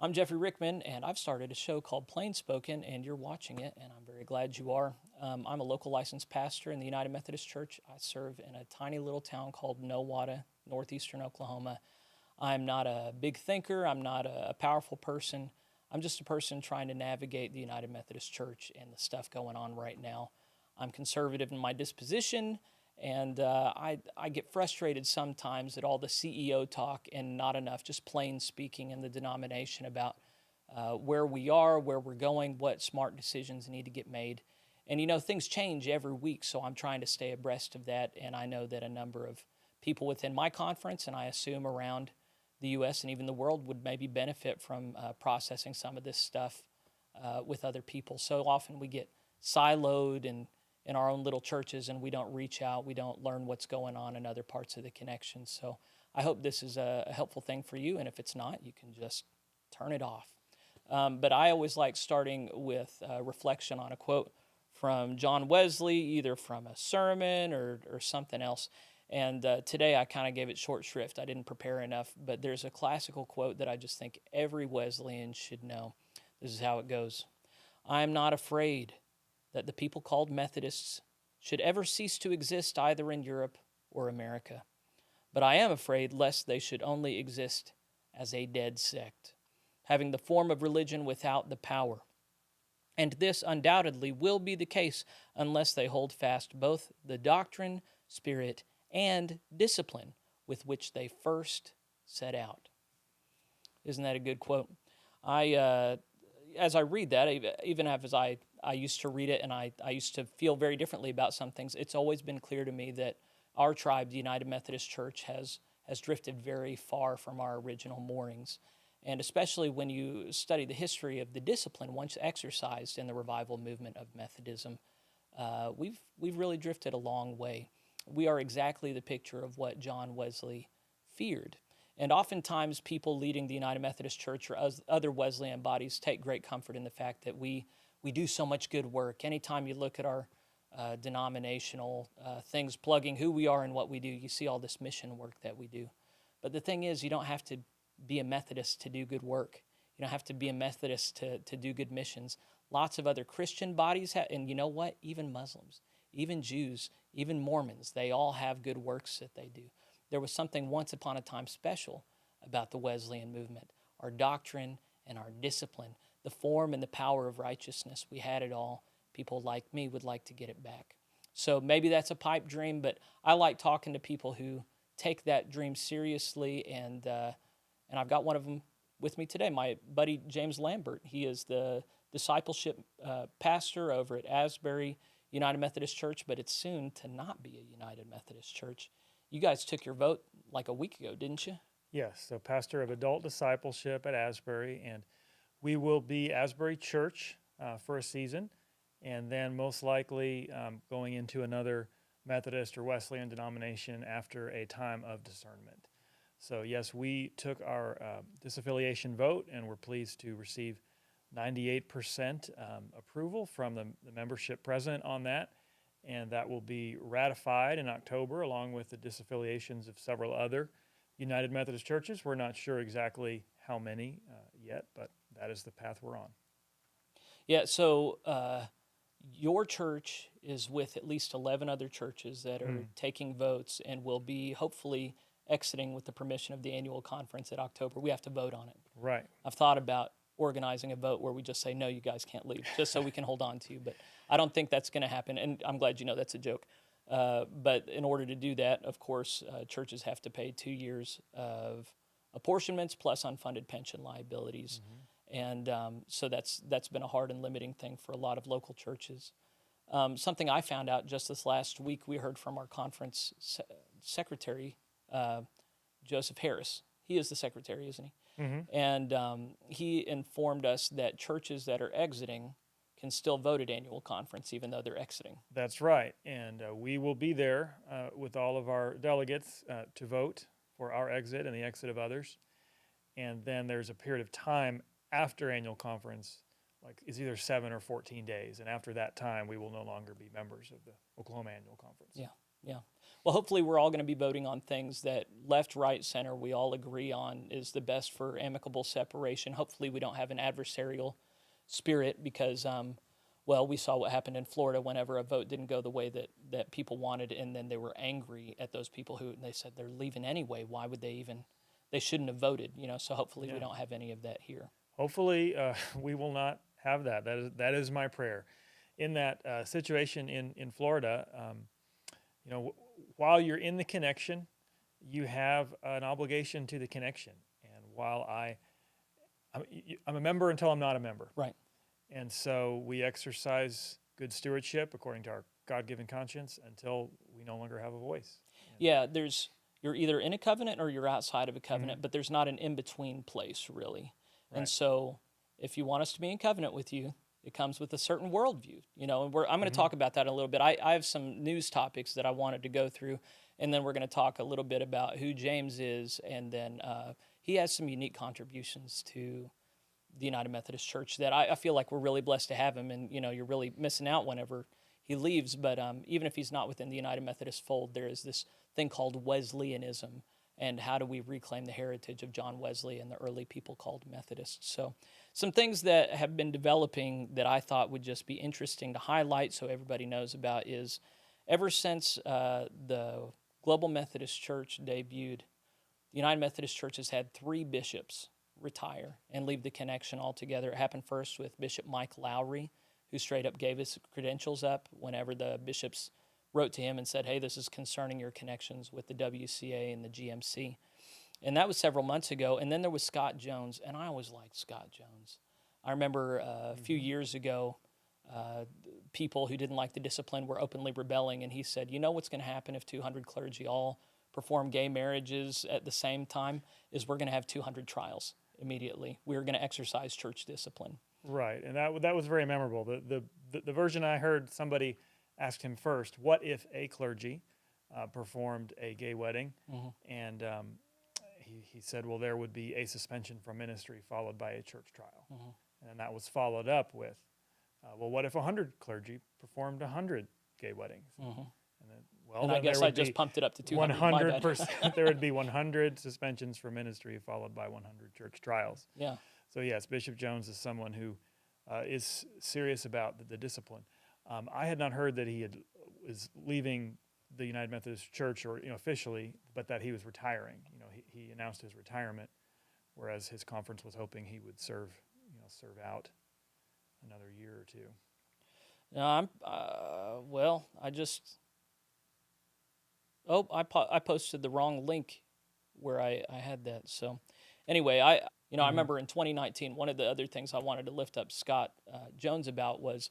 I'm Jeffrey Rickman, and I've started a show called PlainSpoken, and you're watching it, and I'm very glad you are. I'm a local licensed pastor in the United Methodist Church. I serve in a tiny little town called Nowata, northeastern Oklahoma. I'm not a big thinker. I'm not a powerful person. I'm just a person trying to navigate the United Methodist Church and the stuff going on right now. I'm conservative in my disposition, and I get frustrated sometimes at all the CEO talk and not enough just plain speaking in the denomination about where we are, where we're going, what smart decisions need to get made. And you know, things change every week, so I'm trying to stay abreast of that. And I know that a number of people within my conference, and I assume around the U.S. and even the world, would maybe benefit from processing some of this stuff with other people. So often we get siloed and in our own little churches, and we don't reach out, we don't learn what's going on in other parts of the connection. So I hope this is a helpful thing for you, and if it's not, you can just turn it off. But I always like starting with a reflection on a quote from John Wesley, either from a sermon or something else. And today I kind of gave it short shrift. I didn't prepare enough, but there's a classical quote that I just think every Wesleyan should know. This is how it goes. I am not afraid that the people called Methodists should ever cease to exist either in Europe or America. But I am afraid lest they should only exist as a dead sect, having the form of religion without the power. And this undoubtedly will be the case unless they hold fast both the doctrine, spirit, and discipline with which they first set out. Isn't that a good quote? As I read that, even as I used to read it and I used to feel very differently about some things, it's always been clear to me that our tribe, the United Methodist Church, has drifted very far from our original moorings. And especially when you study the history of the discipline once exercised in the revival movement of Methodism, we've really drifted a long way. We are exactly the picture of what John Wesley feared. And oftentimes people leading the United Methodist Church or other Wesleyan bodies take great comfort in the fact that we do so much good work. Anytime you look at our denominational things, plugging who we are and what we do, you see all this mission work that we do. But the thing is, you don't have to be a Methodist to do good work. You don't have to be a Methodist to do good missions. Lots of other Christian bodies have, and you know what? Even Muslims, even Jews, even Mormons, they all have good works that they do. There was something once upon a time special about the Wesleyan movement, our doctrine and our discipline, the form and the power of righteousness. We had it all. People like me would like to get it back. So maybe that's a pipe dream, but I like talking to people who take that dream seriously, and I've got one of them with me today, my buddy James Lambert. He is the discipleship pastor over at Asbury United Methodist Church, but it's soon to not be a United Methodist Church. You guys took your vote like a week ago, didn't you? Yes, so pastor of adult discipleship at Asbury, and we will be Asbury Church for a season, and then most likely going into another Methodist or Wesleyan denomination after a time of discernment. So yes, we took our disaffiliation vote, and we're pleased to receive 98% approval from the membership president on that, and that will be ratified in October along with the disaffiliations of several other United Methodist churches. We're not sure exactly how many yet, but that is the path we're on. Yeah, so your church is with at least 11 other churches that are taking votes and will be hopefully exiting with the permission of the annual conference in October. We have to vote on it. Right. I've thought about organizing a vote where we just say, no, you guys can't leave, just so we can hold on to you. But I don't think that's going to happen, and I'm glad you know that's a joke. But in order to do that, of course, churches have to pay 2 years of apportionments plus unfunded pension liabilities. And so that's been a hard and limiting thing for a lot of local churches. Something I found out just this last week, we heard from our conference secretary, Joseph Harris. He is the secretary, isn't he? And he informed us that churches that are exiting can still vote at annual conference even though they're exiting. That's right, and we will be there with all of our delegates to vote for our exit and the exit of others. And then there's a period of time after annual conference, like it's either 7 or 14 days, and after that time we will no longer be members of the Oklahoma Annual Conference. Yeah. Well, hopefully we're all going to be voting on things that left, right, center we all agree on is the best for amicable separation. Hopefully we don't have an adversarial spirit because, well, we saw what happened in Florida whenever a vote didn't go the way that people wanted, and then they were angry at those people who, and they said they're leaving anyway. Why would they shouldn't have voted, so hopefully we don't have any of that here. Hopefully, we will not have that. That is my prayer. In that situation in Florida, while you're in the connection, you have an obligation to the connection. And while I'm a member until I'm not a member. Right. And so we exercise good stewardship according to our God-given conscience until we no longer have a voice. Yeah, you're either in a covenant or you're outside of a covenant, but there's not an in-between place, really. Right. And so if you want us to be in covenant with you, it comes with a certain worldview, and I'm going to talk about that in a little bit. I have some news topics that I wanted to go through, and then we're going to talk a little bit about who James is, and then he has some unique contributions to the United Methodist Church that I feel like we're really blessed to have him, and you're really missing out whenever he leaves. But even if he's not within the United Methodist fold, there is this thing called Wesleyanism, and how do we reclaim the heritage of John Wesley and the early people called Methodists. So some things that have been developing that I thought would just be interesting to highlight so everybody knows about is ever since the Global Methodist Church debuted, the United Methodist Church has had 3 bishops retire and leave the connection altogether. It happened first with Bishop Mike Lowry, who straight up gave his credentials up whenever the bishops wrote to him and said, hey, this is concerning your connections with the WCA and the GMC. And that was several months ago. And then there was Scott Jones, and I always liked Scott Jones. I remember a few years ago, people who didn't like the discipline were openly rebelling, and he said, you know what's going to happen if 200 clergy all perform gay marriages at the same time is we're going to have 200 trials immediately. We're going to exercise church discipline. Right, and that was very memorable. The version I heard, somebody asked him first, what if a clergy performed a gay wedding? And he said, well, there would be a suspension from ministry followed by a church trial. And that was followed up with, well, what if 100 clergy performed 100 gay weddings? And then, well, and I guess I just pumped it up to 200. 100%. There would be 100 suspensions from ministry followed by 100 church trials. Yeah. So yes, Bishop Jones is someone who is serious about the discipline. I had not heard that he is leaving the United Methodist Church or officially, but that he was retiring. He announced his retirement, whereas his conference was hoping he would serve out another year or two. No, I posted the wrong link where I had that. So anyway, I remember in 2019, one of the other things I wanted to lift up Scott Jones about was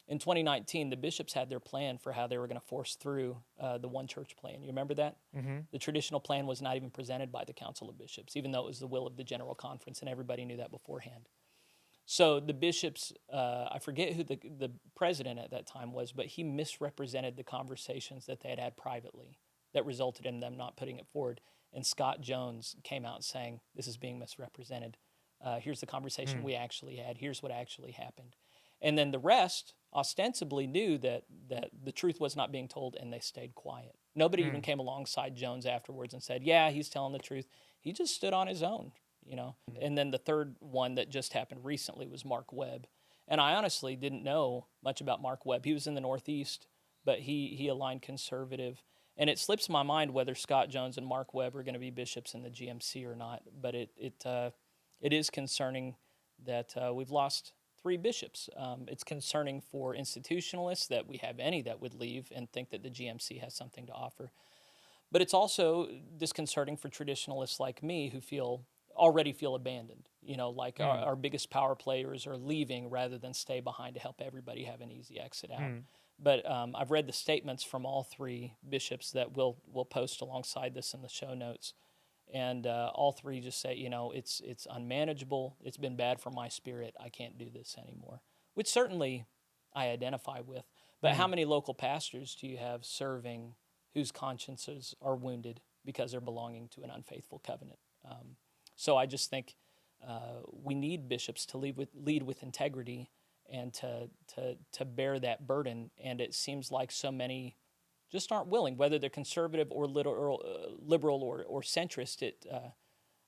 in 2019, the bishops had their plan for how they were going to force through the one church plan. You remember that? The traditional plan was not even presented by the Council of Bishops, even though it was the will of the General Conference, and everybody knew that beforehand. So the bishops, I forget who the president at that time was, but he misrepresented the conversations that they had had privately that resulted in them not putting it forward. And Scott Jones came out saying, this is being misrepresented. Here's the conversation we actually had. Here's what actually happened. And then the rest ostensibly knew that the truth was not being told, and they stayed quiet. Nobody even came alongside Jones afterwards and said, yeah, he's telling the truth. He just stood on his own, And then the third one that just happened recently was Mark Webb. And I honestly didn't know much about Mark Webb. He was in the Northeast, but he aligned conservative. And it slips my mind whether Scott Jones and Mark Webb are going to be bishops in the GMC or not. But it is concerning that we've lost 3 bishops. It's concerning for institutionalists that we have any that would leave and think that the GMC has something to offer. But it's also disconcerting for traditionalists like me who already feel abandoned. Our biggest power players are leaving rather than stay behind to help everybody have an easy exit out. But I've read the statements from all 3 bishops that we'll post alongside this in the show notes. And all 3 just say, it's unmanageable. It's been bad for my spirit. I can't do this anymore, which certainly I identify with. But how many local pastors do you have serving whose consciences are wounded because they're belonging to an unfaithful covenant? So I just think we need bishops to lead with integrity and to bear that burden. And it seems like so many just aren't willing, whether they're conservative or liberal or centrist.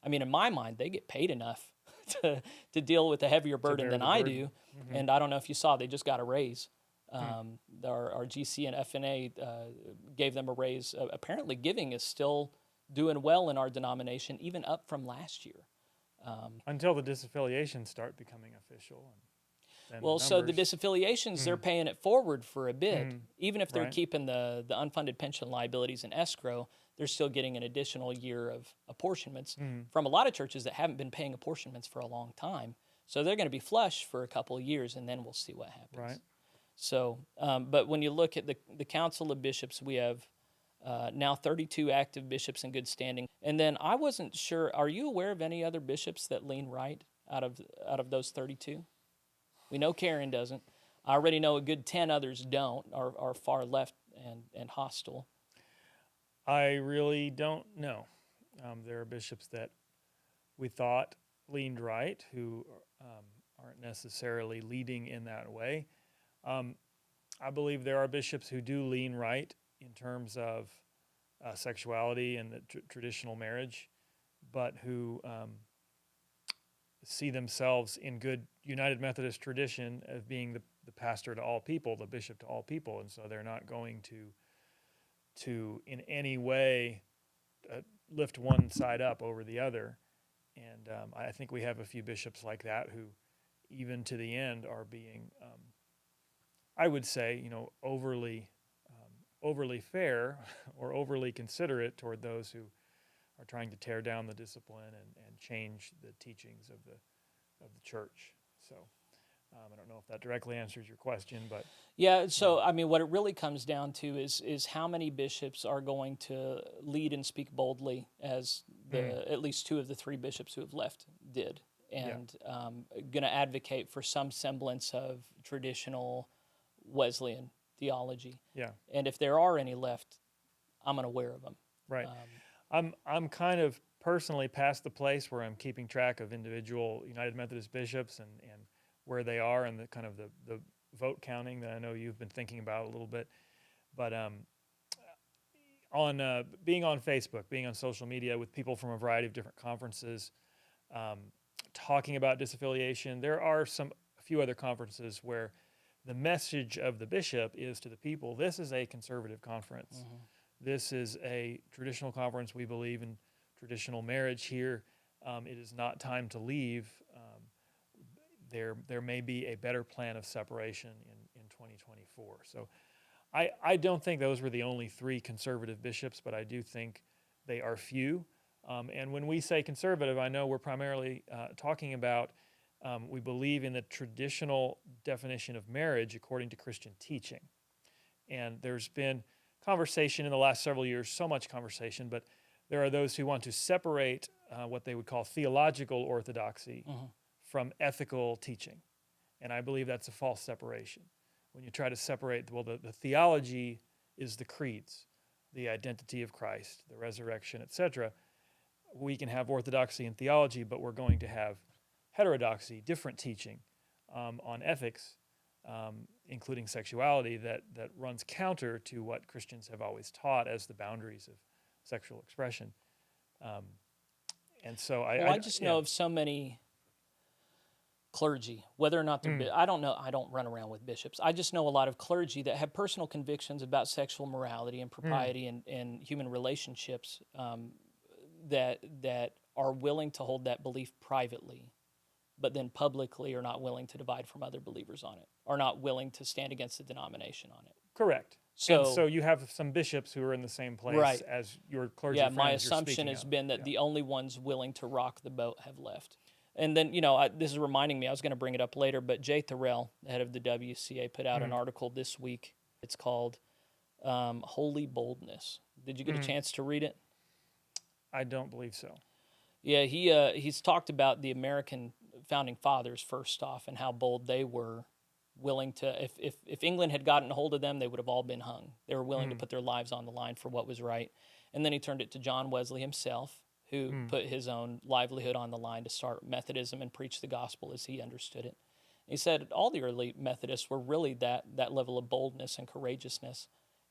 I mean, in my mind, they get paid enough to deal with a heavier burden bear than the I burden. do. And I don't know if you saw, they just got a raise. Our GC and FNA gave them a raise. Apparently, giving is still doing well in our denomination, even up from last year. Until the disaffiliations start becoming official. And Well, so the disaffiliations, they're paying it forward for a bit. Even if they're Right. keeping the unfunded pension liabilities in escrow, they're still getting an additional year of apportionments from a lot of churches that haven't been paying apportionments for a long time. So they're going to be flush for a couple of years, and then we'll see what happens. Right. So, but when you look at the Council of Bishops, we have now 32 active bishops in good standing. And then I wasn't sure, are you aware of any other bishops that lean right out of those 32? We know Karen doesn't. I already know a good 10 others don't, are far left and hostile. I really don't know. There are bishops that we thought leaned right who aren't necessarily leading in that way. I believe there are bishops who do lean right in terms of sexuality and the traditional marriage, but who see themselves in good United Methodist tradition as being the pastor to all people, the bishop to all people, and so they're not going to in any way lift one side up over the other. And I think we have a few bishops like that who, even to the end, are being, I would say, overly fair or overly considerate toward those who are trying to tear down the discipline and change the teachings of the church. So I don't know if that directly answers your question, but yeah. So I mean, what it really comes down to is how many bishops are going to lead and speak boldly, as at least two of the three bishops who have left did, and going to advocate for some semblance of traditional Wesleyan theology. Yeah. And if there are any left, I'm unaware of them. Right. I'm kind of personally past the place where I'm keeping track of individual United Methodist bishops and where they are and the kind of the vote counting that I know you've been thinking about a little bit. But on being on Facebook, being on social media with people from a variety of different conferences, talking about disaffiliation, there are a few other conferences where the message of the bishop is to the people, this is a conservative conference. This is a traditional conference. We believe in traditional marriage here. It is not time to leave. There may be a better plan of separation in 2024. So I don't think those were the only three conservative bishops, but I do think they are few. And when we say conservative, I know we're primarily talking about we believe in the traditional definition of marriage according to Christian teaching. And there's been conversation in the last several years, so much conversation, but there are those who want to separate what they would call theological orthodoxy from ethical teaching. And I believe that's a false separation. When you try to separate, well, the theology is the creeds, the identity of Christ, the resurrection, etc. We can have orthodoxy and theology, but we're going to have heterodoxy, different teaching on ethics, including sexuality, that runs counter to what Christians have always taught as the boundaries of sexual expression. And so I just know of so many clergy, whether or not they're, I don't know, I don't run around with bishops. I just know a lot of clergy that have personal convictions about sexual morality and propriety and human relationships that are willing to hold that belief privately, but then publicly are not willing to divide from other believers on it, are not willing to stand against the denomination on it. Correct. So you have some bishops who are in the same place as your clergy friends. Yeah, my assumption has been that the only ones willing to rock the boat have left. And then, this is reminding me, I was going to bring it up later, but Jay Thorell, the head of the WCA, put out an article this week. It's called Holy Boldness. Did you get a chance to read it? I don't believe so. Yeah, he's talked about the American founding fathers first off and how bold they were, willing to, if England had gotten a hold of them, they would have all been hung. They were willing to put their lives on the line for what was right. And then he turned it to John Wesley himself, who put his own livelihood on the line to start Methodism and preach the gospel as he understood it. He said all the early Methodists were really that level of boldness and courageousness.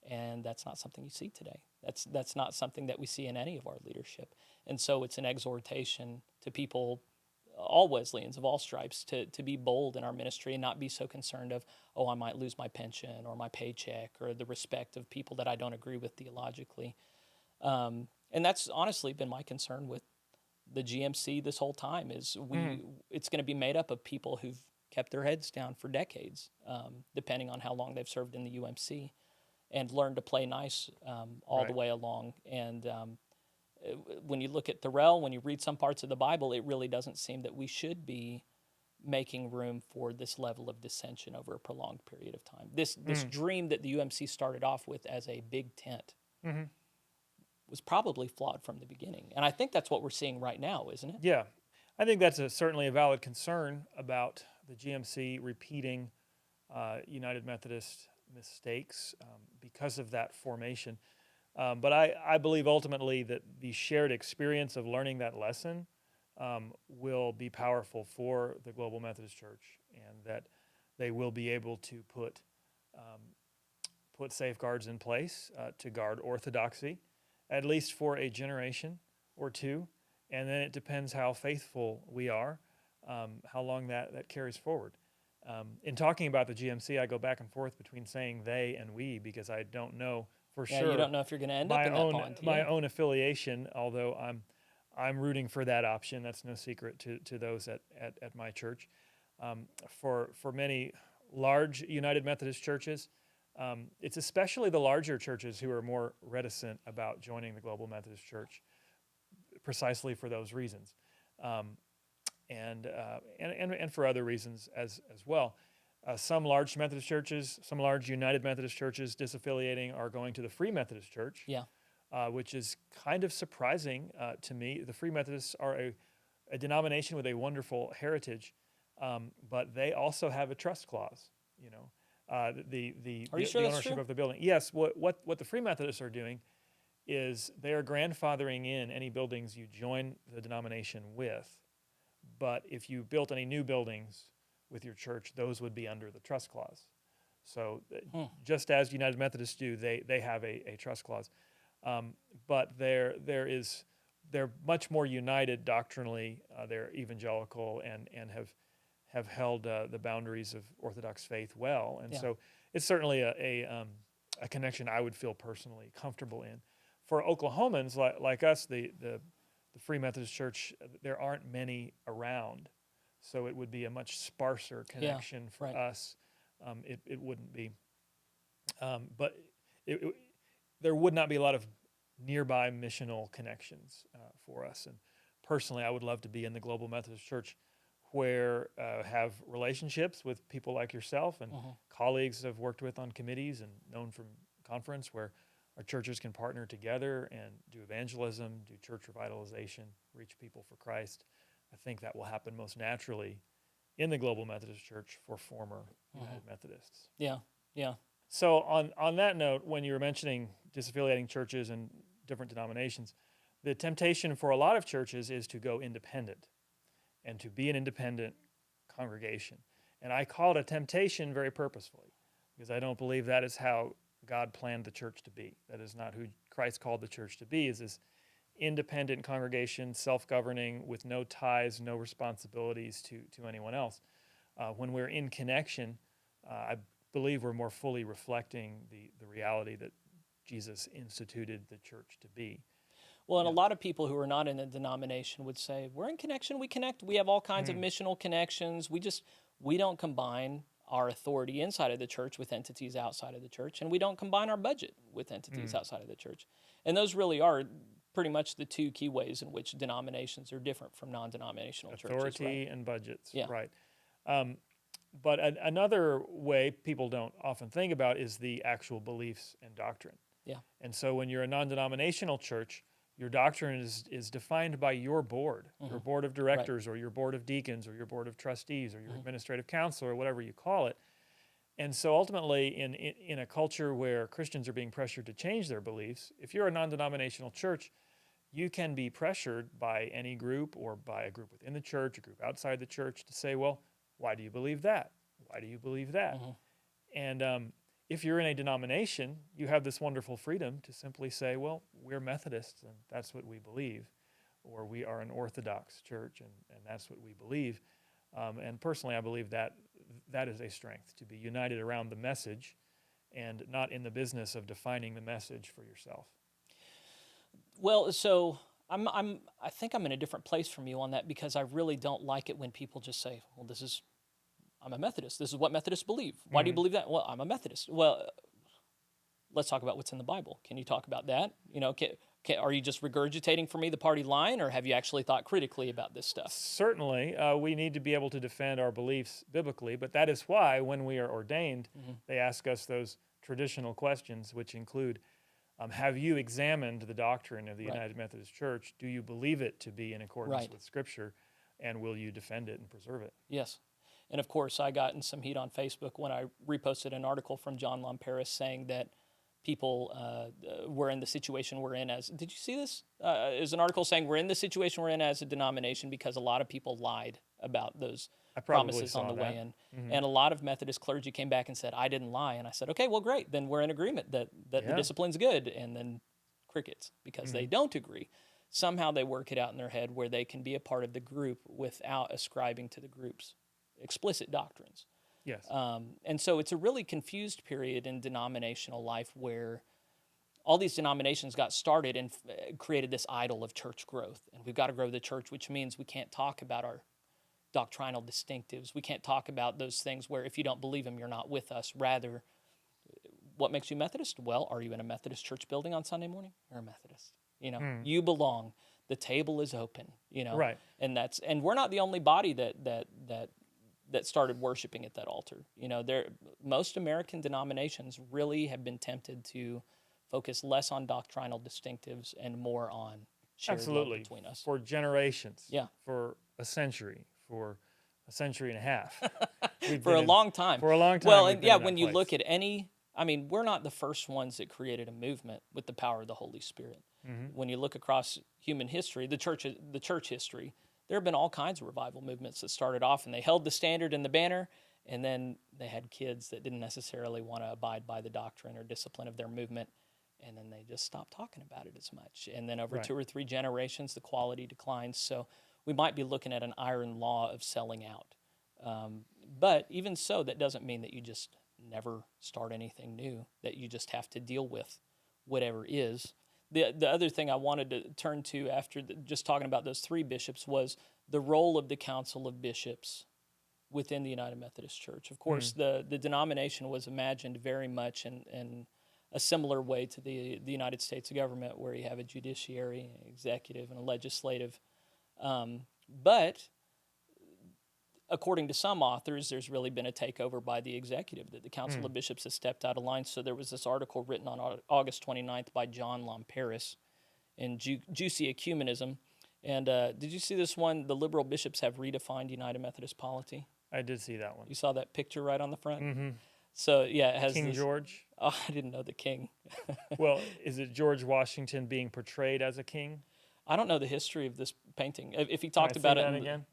And that's not something you see today. That's not something that we see in any of our leadership. And so it's an exhortation to people, all Wesleyans of all stripes, to be bold in our ministry and not be so concerned of, oh, I might lose my pension or my paycheck or the respect of people that I don't agree with theologically. And that's honestly been my concern with the GMC this whole time is it's going to be made up of people who've kept their heads down for decades, depending on how long they've served in the UMC, and learned to play nice all the way along. And when you look at Thorell, when you read some parts of the Bible, it really doesn't seem that we should be making room for this level of dissension over a prolonged period of time. This dream that the UMC started off with as a big tent was probably flawed from the beginning. And I think that's what we're seeing right now, isn't it? Yeah. I think that's certainly a valid concern about the GMC repeating United Methodist mistakes because of that formation. But I believe ultimately that the shared experience of learning that lesson will be powerful for the Global Methodist Church, and that they will be able to put safeguards in place to guard orthodoxy, at least for a generation or two. And then it depends how faithful we are, how long that carries forward. In talking about the GMC, I go back and forth between saying they and we because I don't know for sure. You don't know if you're going to end up in that pond. My own affiliation, although I'm rooting for that option. That's no secret to those at my church. For many large United Methodist churches, it's especially the larger churches who are more reticent about joining the Global Methodist Church, precisely for those reasons, and for other reasons as well. Some large Methodist churches, some large United Methodist churches disaffiliating are going to the Free Methodist Church, which is kind of surprising to me. The Free Methodists are a denomination with a wonderful heritage, but they also have a trust clause. The ownership of the building. Yes, what the Free Methodists are doing is they are grandfathering in any buildings you join the denomination with, but if you built any new buildings with your church, those would be under the trust clause. So just as United Methodists do, they have a trust clause, but they're much more united doctrinally. They're evangelical and have held the boundaries of Orthodox faith well, and so it's certainly a connection I would feel personally comfortable in. For Oklahomans like us, the Free Methodist Church, there aren't many around, so it would be a much sparser connection for us. It wouldn't be, but there would not be a lot of nearby missional connections for us. And personally, I would love to be in the Global Methodist Church, where have relationships with people like yourself and colleagues I've worked with on committees and known from conference, where our churches can partner together and do evangelism, do church revitalization, reach people for Christ. I think that will happen most naturally in the Global Methodist Church for former United Methodists. Yeah. So on that note, when you were mentioning disaffiliating churches and different denominations, the temptation for a lot of churches is to go independent and to be an independent congregation. And I call it a temptation very purposefully, because I don't believe that is how God planned the church to be. That is not who Christ called the church to be, is this independent congregation, self-governing, with no ties, no responsibilities to anyone else. When we're in connection, I believe we're more fully reflecting the reality that Jesus instituted the church to be. Well, and a lot of people who are not in a denomination would say, we're in connection, we connect, we have all kinds of missional connections, we don't combine our authority inside of the church with entities outside of the church, and we don't combine our budget with entities outside of the church. And those really are pretty much the two key ways in which denominations are different from non-denominational churches. Authority and budgets, right. But another way people don't often think about is the actual beliefs and doctrine. And so when you're a non-denominational church, your doctrine is defined by your board of directors, or your board of deacons, or your board of trustees, or your administrative council, or whatever you call it. And so ultimately, in a culture where Christians are being pressured to change their beliefs, if you're a non-denominational church, you can be pressured by any group, or by a group within the church, a group outside the church, to say, well, why do you believe that? Why do you believe that? And if you're in a denomination, you have this wonderful freedom to simply say, well, we're Methodists and that's what we believe, or we are an Orthodox church and that's what we believe. And personally, I believe that that is a strength, to be united around the message and not in the business of defining the message for yourself. Well, so I think I'm in a different place from you on that, because I really don't like it when people just say, well, I'm a Methodist. This is what Methodists believe. Why do you believe that? Well, I'm a Methodist. Well, let's talk about what's in the Bible. Can you talk about that? Are you just regurgitating for me the party line, or have you actually thought critically about this stuff? Certainly, we need to be able to defend our beliefs biblically, but that is why when we are ordained, they ask us those traditional questions, which include, have you examined the doctrine of the United Methodist Church? Do you believe it to be in accordance with Scripture, and will you defend it and preserve it? Yes. And of course, I got in some heat on Facebook when I reposted an article from John Lambert saying that people were in the situation we're in as, did you see this? There's an article saying we're in the situation we're in as a denomination because a lot of people lied about those promises on the way in. And a lot of Methodist clergy came back and said, I didn't lie. And I said, okay, well, great. Then we're in agreement that the discipline's good. And then crickets, because they don't agree. Somehow they work it out in their head where they can be a part of the group without ascribing to the group's explicit doctrines. Yes. And so it's a really confused period in denominational life where all these denominations got started and created this idol of church growth. And we've got to grow the church, which means we can't talk about our doctrinal distinctives. We can't talk about those things where if you don't believe them, you're not with us. Rather, what makes you Methodist? Well, are you in a Methodist church building on Sunday morning? You're a Methodist. You belong. The table is open. Right. And we're not the only body that started worshiping at that altar. Most American denominations really have been tempted to focus less on doctrinal distinctives and more on shared love between us. For generations. Yeah. For a century. For a century and a half. For a long time. For a long time. Well, and when you look at we're not the first ones that created a movement with the power of the Holy Spirit. When you look across human history, the church history, there have been all kinds of revival movements that started off and they held the standard and the banner, and then they had kids that didn't necessarily want to abide by the doctrine or discipline of their movement, and then they just stopped talking about it as much. And then over 2 or 3 generations, the quality declines. So we might be looking at an iron law of selling out. But even so, that doesn't mean that you just never start anything new, that you just have to deal with whatever is. The other thing I wanted to turn to after just talking about those 3 bishops was the role of the Council of Bishops within the United Methodist Church. Of course, the denomination was imagined very much in a similar way to the United States government, where you have a judiciary, an executive, and a legislative. But according to some authors, there's really been a takeover by the executive, that the Council of Bishops has stepped out of line. So there was this article written on August 29th by John Lambert in Juicy Ecumenism. And did you see this one? The liberal bishops have redefined United Methodist polity. I did see that one. You saw that picture right on the front? So, yeah, it has King George? Oh, I didn't know the king. Well, is it George Washington being portrayed as a king? I don't know the history of this painting. If he talked Can I about see it that again?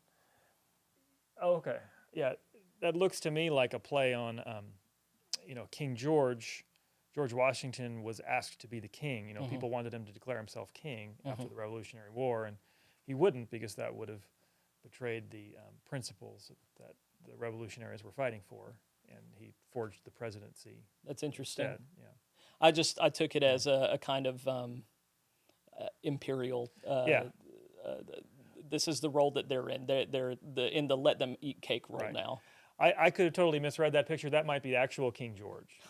Oh, okay. Yeah, that looks to me like a play on, King George. George Washington was asked to be the king. People wanted him to declare himself king after the Revolutionary War, and he wouldn't, because that would have betrayed the principles that the revolutionaries were fighting for, and he forged the presidency. That's interesting. Instead. Yeah. I took it as a kind of imperial. This is the role that they're in. They're in the let them eat cake role now. I could have totally misread that picture. That might be the actual King George,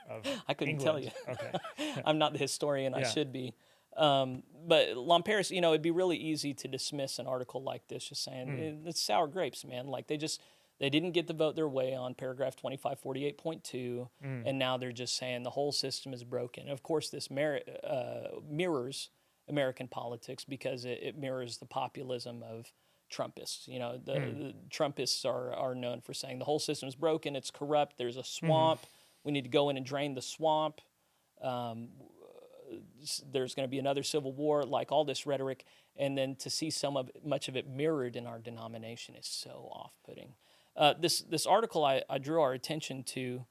of I couldn't England. tell you. Okay. I'm not the historian I should be. But Lambert, it'd be really easy to dismiss an article like this, just saying it's sour grapes, man. Like they didn't get the vote their way on paragraph 2548.2, and now they're just saying the whole system is broken. Of course, this mirrors American politics, because it mirrors the populism of Trumpists. The Trumpists are known for saying the whole system is broken, it's corrupt, there's a swamp, we need to go in and drain the swamp. There's going to be another civil war, like all this rhetoric, and then to see much of it mirrored in our denomination is so off-putting. This article I drew our attention to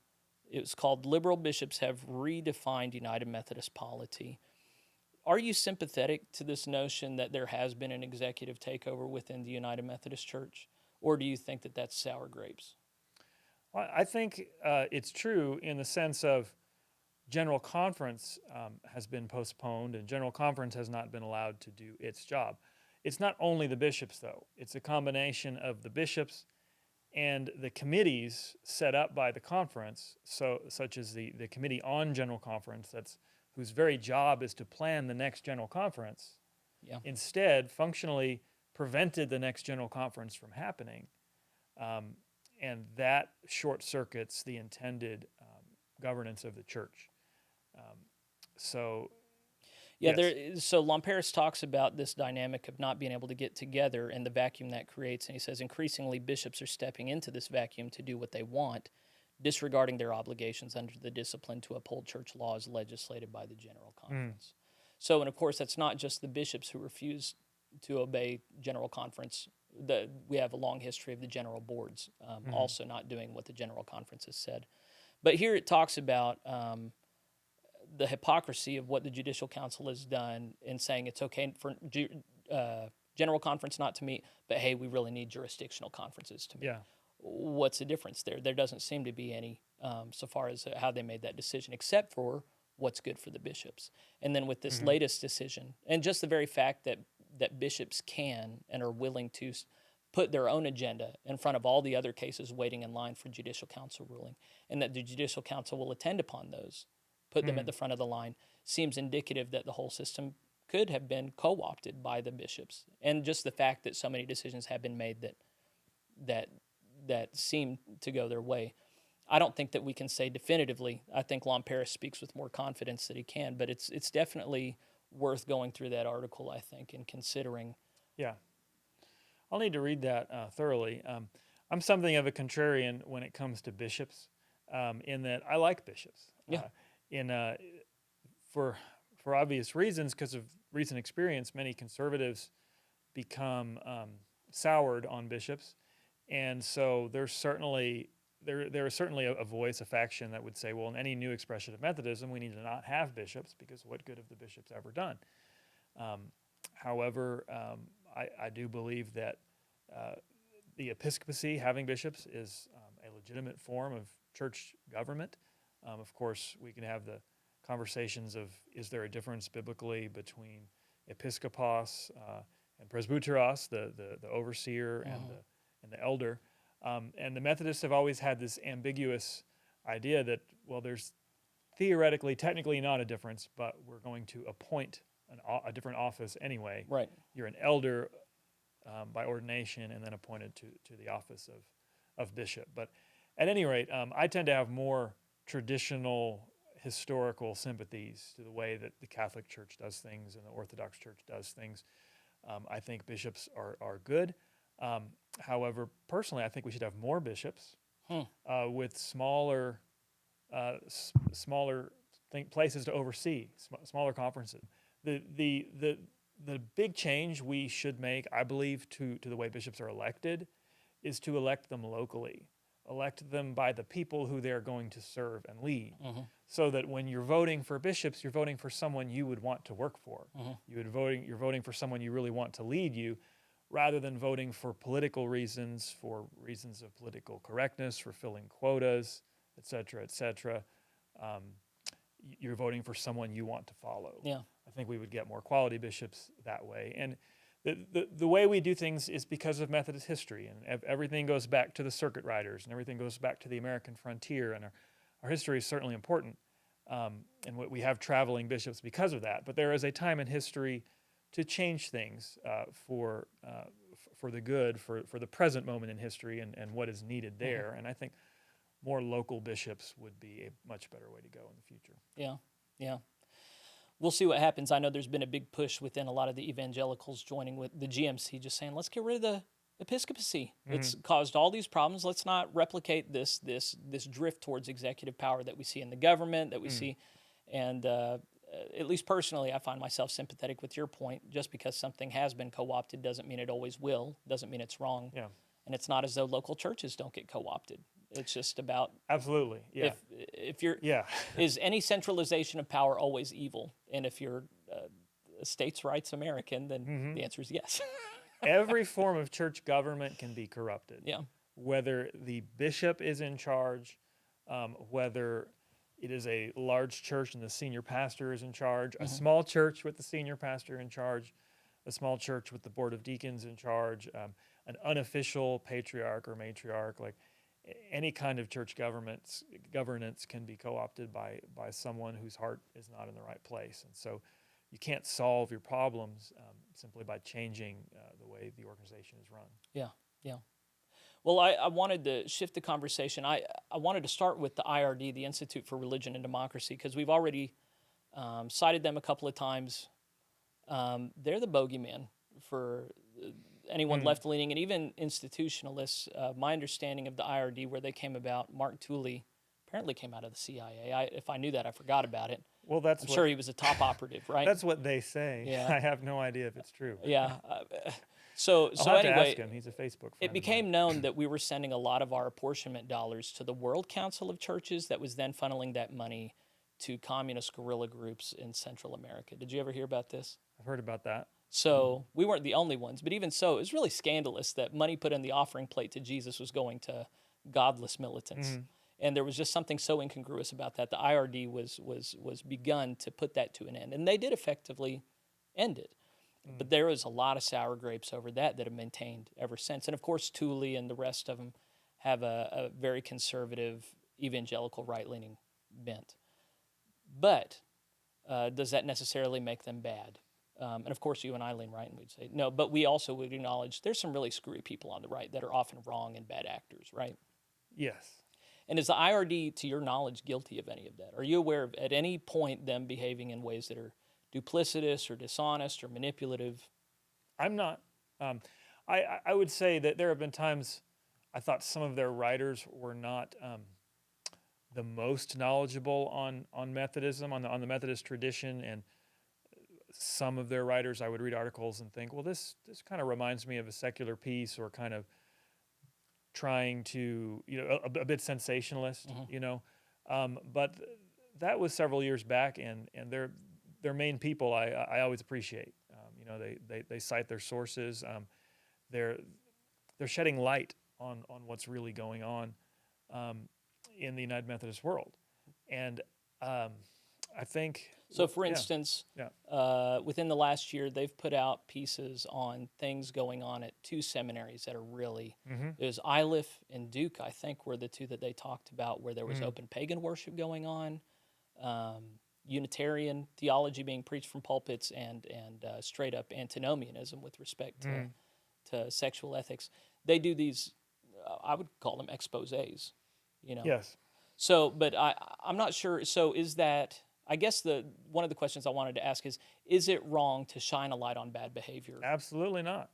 It was called "Liberal Bishops Have Redefined United Methodist Polity." Are you sympathetic to this notion that there has been an executive takeover within the United Methodist Church, or do you think that that's sour grapes? Well, I think it's true in the sense of General Conference has been postponed, and General Conference has not been allowed to do its job. It's not only the bishops, though. It's a combination of the bishops and the committees set up by the conference, such as the Committee on General Conference, whose very job is to plan the next General Conference, Yeah. instead functionally prevented the next General Conference from happening. And that short circuits the intended governance of the church. So, Yeah, yes. so Lamperis talks about this dynamic of not being able to get together and the vacuum that creates. And he says increasingly bishops are stepping into this vacuum to do what they want, disregarding their obligations under the discipline to uphold church laws legislated by the General Conference. So, and of course, that's not just the bishops who refuse to obey General Conference. We have a long history of the general boards also not doing what the General Conference has said. But here it talks about the hypocrisy of what the Judicial Council has done in saying it's okay for General Conference not to meet, but hey, we really need jurisdictional conferences to meet. Yeah. What's the difference there? There doesn't seem to be any so far as how they made that decision, except for what's good for the bishops. And then with this latest decision, and just the very fact that bishops can and are willing to put their own agenda in front of all the other cases waiting in line for Judicial Council ruling, and that the Judicial Council will attend upon those, put them at the front of the line, seems indicative that the whole system could have been co-opted by the bishops. And just the fact that so many decisions have been made that seem to go their way. I don't think that we can say definitively. I think Lamperis speaks with more confidence that he can, but it's definitely worth going through that article, I think, and considering. Yeah. I'll need to read that thoroughly. I'm something of a contrarian when it comes to bishops, in that I like bishops. Yeah. For obvious reasons, because of recent experience, many conservatives become soured on bishops, and so there's certainly there is certainly a voice, a faction that would say, well, in any new expression of Methodism, we need to not have bishops because what good have the bishops ever done? However, I do believe that the episcopacy, having bishops, is a legitimate form of church government. Of course, we can have the conversations of, is there a difference biblically between episkopos and presbyteros, the overseer, and the elder? And the Methodists have always had this ambiguous idea that, well, there's theoretically, technically not a difference, but we're going to appoint a different office anyway. Right. You're an elder by ordination and then appointed to the office of bishop. But at any rate, I tend to have more traditional historical sympathies to the way that the Catholic Church does things and the Orthodox Church does things. I think bishops are good. However, personally, I think we should have more bishops with smaller places to oversee, smaller conferences. The big change we should make, I believe, to the way bishops are elected is to elect them locally. Elect them by the people who they're going to serve and lead, so that when you're voting for bishops, you're voting for someone you would want to work for. You're voting for someone you really want to lead you, rather than voting for political reasons, for reasons of political correctness, for filling quotas, et cetera, et cetera. You're voting for someone you want to follow. Yeah. I think we would get more quality bishops that way. And the way we do things is because of Methodist history, and everything goes back to the circuit riders, and everything goes back to the American frontier, and our history is certainly important, and we have traveling bishops because of that. But there is a time in history to change things for the good, for the present moment in history, and what is needed there. And I think more local bishops would be a much better way to go in the future. Yeah, yeah. We'll see what happens. I know there's been a big push within a lot of the evangelicals joining with the GMC, just saying, let's get rid of the episcopacy. It's caused all these problems. Let's not replicate this drift towards executive power that we see in the government, that we see. And at least personally, I find myself sympathetic with your point. Just because something has been co-opted doesn't mean it always will, doesn't mean it's wrong. Yeah. And it's not as though local churches don't get co-opted. It's just about Absolutely. Yeah. if you're Yeah. is any centralization of power always evil? And if you're a states' rights American, then the answer is yes. Every form of church government can be corrupted. Yeah. Whether the bishop is in charge, whether it is a large church and the senior pastor is in charge, a small church with the senior pastor in charge, a small church with the board of deacons in charge, an unofficial patriarch or matriarch, like any kind of church governance can be co-opted by someone whose heart is not in the right place. And so you can't solve your problems simply by changing the way the organization is run. Yeah, yeah. Well, I wanted to shift the conversation. I wanted to start with the IRD, the Institute for Religion and Democracy, because we've already cited them a couple of times. They're the bogeyman for anyone left-leaning and even institutionalists. My understanding of the IRD, where they came about, Mark Tooley apparently came out of the CIA. If I knew that, I forgot about it. Well, I'm sure he was a top operative, right? That's what they say. Yeah. I have no idea if it's true. Yeah. So I'll have to anyway, ask him. He's a Facebook friend. it became known that we were sending a lot of our apportionment dollars to the World Council of Churches that was then funneling that money to communist guerrilla groups in Central America. Did you ever hear about this? I've heard about that. So we weren't the only ones, but even so, it was really scandalous that money put in the offering plate to Jesus was going to godless militants. And there was just something so incongruous about that. The IRD was begun to put that to an end, and they did effectively end it. But there was a lot of sour grapes over that have maintained ever since. And of course, Tooley and the rest of them have a very conservative, evangelical, right-leaning bent. But does that necessarily make them bad? And of course, you and I lean right, and we'd say no. But we also would acknowledge there's some really screwy people on the right that are often wrong and bad actors, right? Yes. And is the IRD, to your knowledge, guilty of any of that? Are you aware of at any point them behaving in ways that are duplicitous or dishonest or manipulative? I'm not. I would say that there have been times I thought some of their writers were not the most knowledgeable on Methodism, on the Methodist tradition, and some of their writers, I would read articles and think, well, this kind of reminds me of a secular piece, or kind of trying to, a bit sensationalist, but that was several years back, and their main people I always appreciate. They cite their sources. They're shedding light on what's really going on in the United Methodist world, and I think. So, for instance, within the last year, they've put out pieces on things going on at two seminaries that are really, it was Iliff and Duke, I think, were the two that they talked about, where there was open pagan worship going on, Unitarian theology being preached from pulpits, and straight up antinomianism with respect to sexual ethics. They do these, I would call them exposés, Yes. So, but I'm not sure. So is that, I guess one of the questions I wanted to ask is it wrong to shine a light on bad behavior? Absolutely not.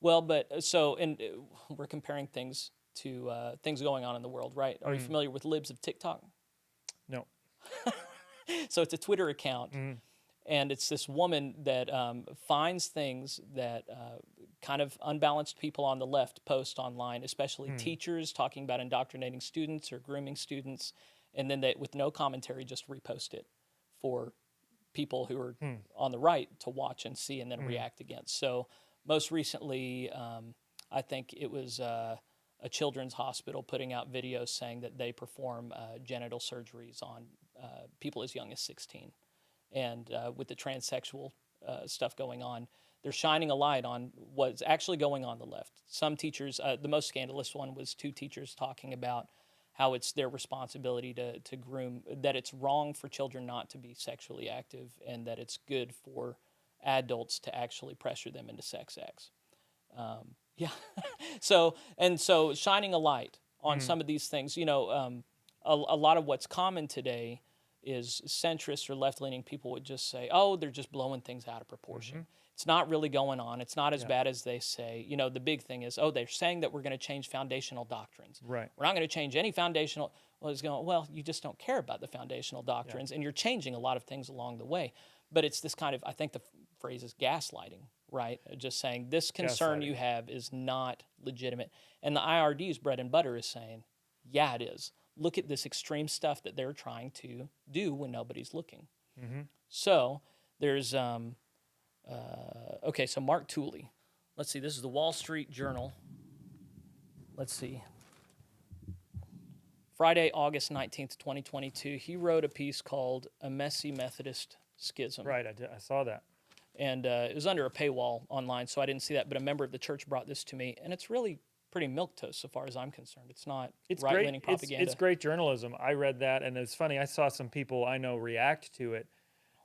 Well, but so, and we're comparing things to things going on in the world, right? Are you familiar with Libs of TikTok? No. So it's a Twitter account, and it's this woman that finds things that kind of unbalanced people on the left post online, especially teachers talking about indoctrinating students or grooming students, and then they, with no commentary, just repost it for people who are on the right to watch and see and then react against. So most recently, I think it was a children's hospital putting out videos saying that they perform genital surgeries on people as young as 16. And with the transsexual stuff going on, they're shining a light on what's actually going on the left. Some teachers, the most scandalous one was two teachers talking about how it's their responsibility to groom, that it's wrong for children not to be sexually active, and that it's good for adults to actually pressure them into sex acts. So shining a light on some of these things, a lot of what's common today is centrist or left-leaning people would just say, oh, they're just blowing things out of proportion. It's not really going on. It's not as bad as they say. The big thing is, oh, they're saying that we're going to change foundational doctrines. Right. We're not going to change any foundational. Well, you just don't care about the foundational doctrines, and you're changing a lot of things along the way. But it's this kind of, I think the phrase is gaslighting, right? Just saying this concern you have is not legitimate. And the IRD's bread and butter is saying, Yeah, it is. Look at this extreme stuff that they're trying to do when nobody's looking. Mm-hmm. So there's, okay, so Mark Tooley. Let's see, this is the Wall Street Journal. Let's see. Friday, August 19th, 2022, he wrote a piece called A Messy Methodist Schism. Right, I saw that. And it was under a paywall online, so I didn't see that. But a member of the church brought this to me, and it's really pretty milquetoast so far as I'm concerned. It's not right-leaning propaganda. It's great journalism. I read that, and it's funny. I saw some people I know react to it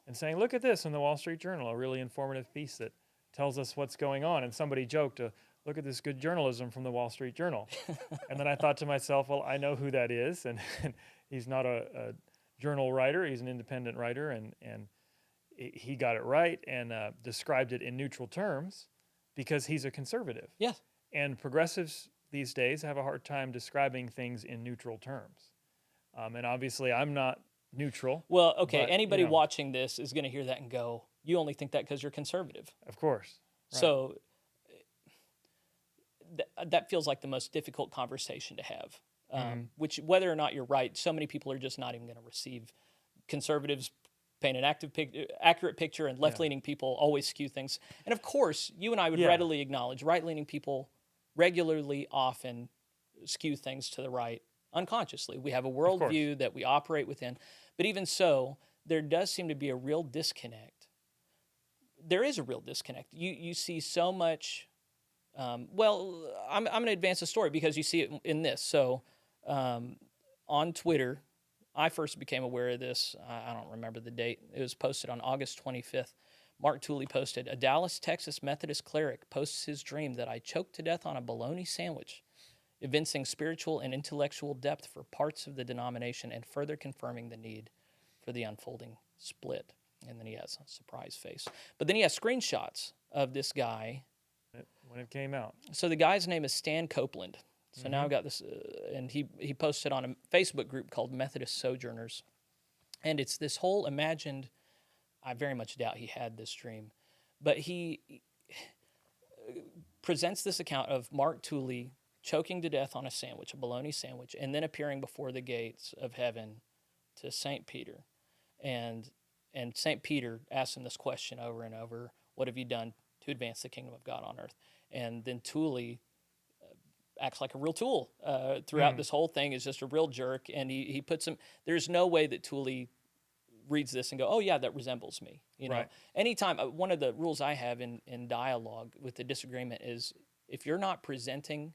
and saying, look at this in the Wall Street Journal, a really informative piece that tells us what's going on. And somebody joked, look at this good journalism from the Wall Street Journal. And then I thought to myself, well, I know who that is, and he's not a journal writer. He's an independent writer, and he got it right and described it in neutral terms because he's a conservative. Yes. And progressives these days have a hard time describing things in neutral terms. And obviously, I'm not neutral. Well, okay, but, anybody watching this is going to hear that and go, you only think that because you're conservative. Of course. Right. So that feels like the most difficult conversation to have, which whether or not you're right, so many people are just not even going to receive. Conservatives paint an accurate picture, and left-leaning people always skew things. And of course, you and I would readily acknowledge right-leaning people regularly often skew things to the right unconsciously. We have a worldview that we operate within. But even so, there does seem to be a real disconnect. There is a real disconnect. You see so much. Well, I'm going to advance the story because you see it in this. So on Twitter, I first became aware of this. I don't remember the date. It was posted on August 25th. Mark Tooley posted, a Dallas, Texas Methodist cleric posts his dream that I choked to death on a bologna sandwich, evincing spiritual and intellectual depth for parts of the denomination and further confirming the need for the unfolding split. And then he has a surprise face. But then he has screenshots of this guy. When it came out. So the guy's name is Stan Copeland. So now I've got this, and he posted on a Facebook group called Methodist Sojourners. And it's this whole imagined, I very much doubt he had this dream, but he presents this account of Mark Tooley choking to death on a sandwich, a bologna sandwich, and then appearing before the gates of heaven to St. Peter. And St. Peter asks him this question over and over, what have you done to advance the kingdom of God on earth? And then Tooley acts like a real tool throughout this whole thing, is just a real jerk. And he puts him, there's no way that Tooley reads this and go, oh yeah, that resembles me. You know, right. Anytime, one of the rules I have in dialogue with the disagreement is if you're not presenting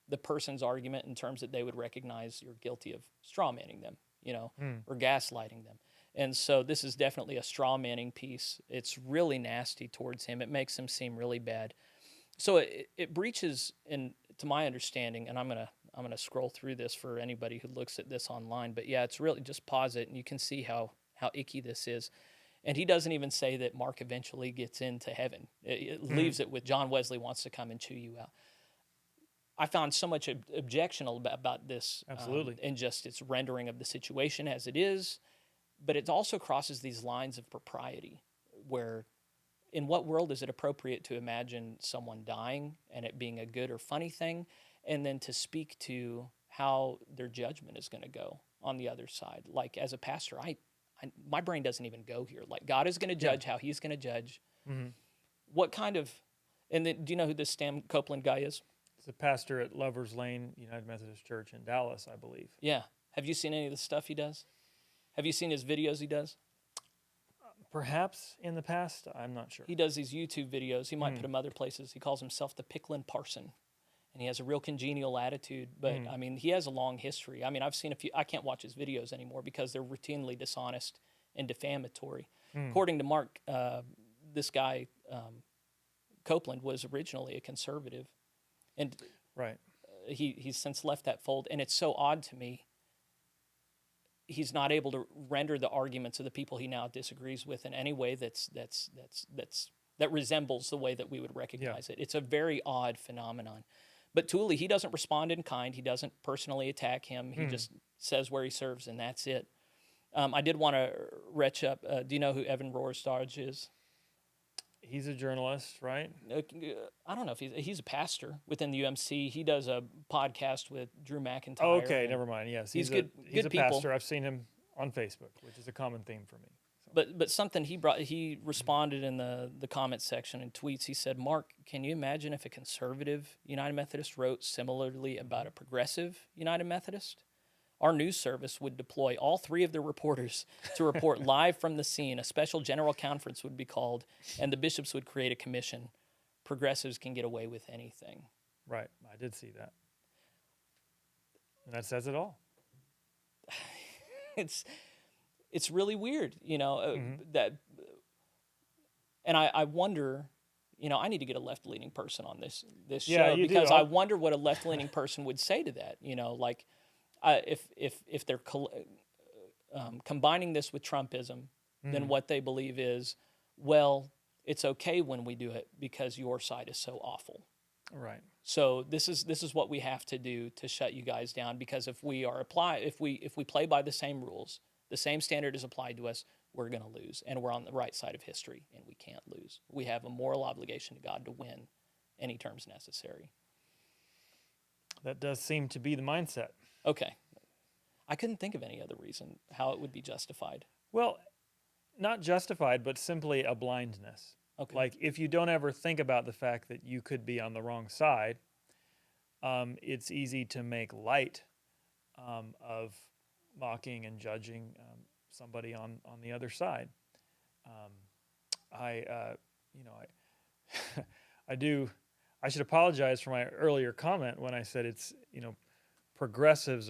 the person's argument in terms that they would recognize, you're guilty of straw manning them, you know, or gaslighting them. And so this is definitely a straw manning piece. It's really nasty towards him. It makes him seem really bad. So it breaches, to my understanding, and I'm gonna scroll through this for anybody who looks at this online. But yeah, it's really, just pause it and you can see how icky this is. And he doesn't even say that Mark eventually gets into heaven. It leaves it with John Wesley wants to come and chew you out. I found so much objectionable about this, absolutely, and just its rendering of the situation as it is. But it also crosses these lines of propriety, where in what world is it appropriate to imagine someone dying and it being a good or funny thing, and then to speak to how their judgment is going to go on the other side? Like, as a pastor, my brain doesn't even go here. Like, God is going to judge how he's going to judge. What kind of, and then, do you know who this Stan Copeland guy is? He's a pastor at Lovers Lane United Methodist Church in Dallas, I believe. Yeah. Have you seen any of the stuff he does? Have you seen his videos he does? Perhaps in the past, I'm not sure. He does these YouTube videos. He might put them other places. He calls himself the Picklin Parson, and he has a real congenial attitude. But I mean, he has a long history. I mean, I've seen a few. I can't watch his videos anymore because they're routinely dishonest and defamatory. According to Mark, this guy Copeland was originally a conservative, and he's since left that fold. And it's so odd to me. He's not able to render the arguments of the people he now disagrees with in any way that resembles the way that we would recognize it. It's a very odd phenomenon. But Tooley, he doesn't respond in kind. He doesn't personally attack him. He just says where he serves, and that's it. I did want to retch up. Do you know who Evan Rohrstadge is? He's a journalist, right? I don't know if he's a pastor within the UMC. He does a podcast with Drew McIntyre. Oh, okay, and never mind. Yes, he's he's good. He's Good a people. pastor. I've seen him on Facebook, which is a common theme for me. So. But something he responded in the comment section and tweets. He said, "Mark, can you imagine if a conservative United Methodist wrote similarly about a progressive United Methodist? Our news service would deploy all 3 of their reporters to report live from the scene. A special general conference would be called, and the bishops would create a commission. Progressives can get away with anything." Right, I did see that. And that says it all. It's really weird, that, and I wonder, I need to get a left-leaning person on this Yeah, show you do. because I wonder what a left-leaning person would say to that. Like if they're combining this with Trumpism, then what they believe is, well, it's okay when we do it because your side is so awful. Right. So this is what we have to do to shut you guys down, because if we play by the same rules, the same standard is applied to us, we're going to lose, and we're on the right side of history, and we can't lose. We have a moral obligation to God to win any terms necessary. That does seem to be the mindset. Okay. I couldn't think of any other reason how it would be justified. Well, not justified, but simply a blindness. Okay. Like, if you don't ever think about the fact that you could be on the wrong side, it's easy to make light of mocking and judging somebody on the other side. I should apologize for my earlier comment when I said it's, progressives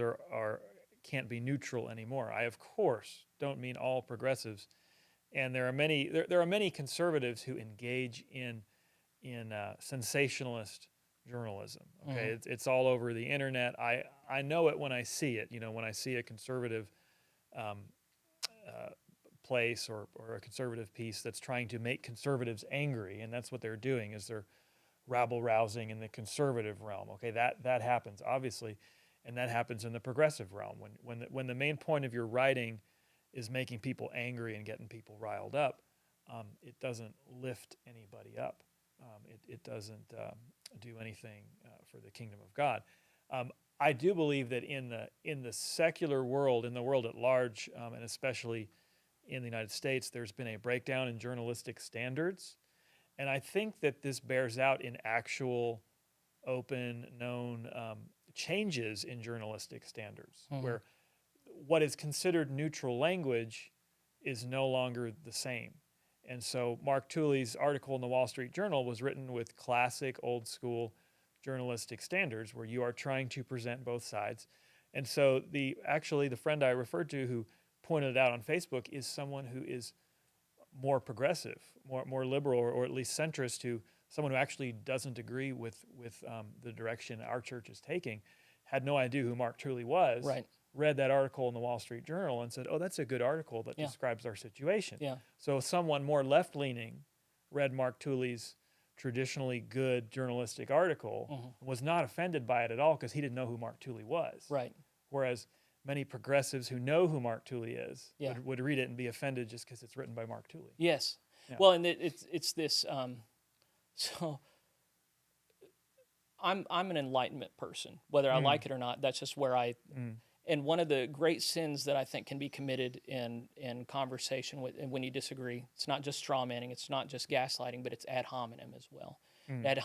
can't be neutral anymore. I, of course, don't mean all progressives. And there are many conservatives who engage in sensationalist journalism. Okay, Mm-hmm. it's all over the internet. I know it when I see it. When I see a conservative place or a conservative piece that's trying to make conservatives angry, and that's what they're doing, is they're rabble rousing in the conservative realm. Okay, that happens obviously, and that happens in the progressive realm when the main point of your writing is making people angry and getting people riled up. It doesn't lift anybody up. It doesn't do anything for the kingdom of God. I do believe that in the secular world, in the world at large, and especially in the United States, there's been a breakdown in journalistic standards, and I think that this bears out in actual, open, known changes in journalistic standards, where what is considered neutral language is no longer the same. And so Mark Tooley's article in the Wall Street Journal was written with classic old school journalistic standards where you are trying to present both sides. And so the friend I referred to who pointed it out on Facebook is someone who is more progressive, more liberal, or at least centrist, to someone who actually doesn't agree with the direction our church is taking, had no idea who Mark Tooley was. Right. Read that article in the Wall Street Journal and said, oh, that's a good article that describes our situation. Yeah. So someone more left-leaning read Mark Tooley's traditionally good journalistic article, and was not offended by it at all because he didn't know who Mark Tooley was. Right. Whereas many progressives who know who Mark Tooley is Yeah. would read it and be offended just because it's written by Mark Tooley. Yes. Yeah. Well, and it's this. So I'm an enlightenment person, whether I like it or not. That's just where I. And one of the great sins that I think can be committed in conversation and when you disagree, it's not just straw manning, it's not just gaslighting, but it's ad hominem as well. Ad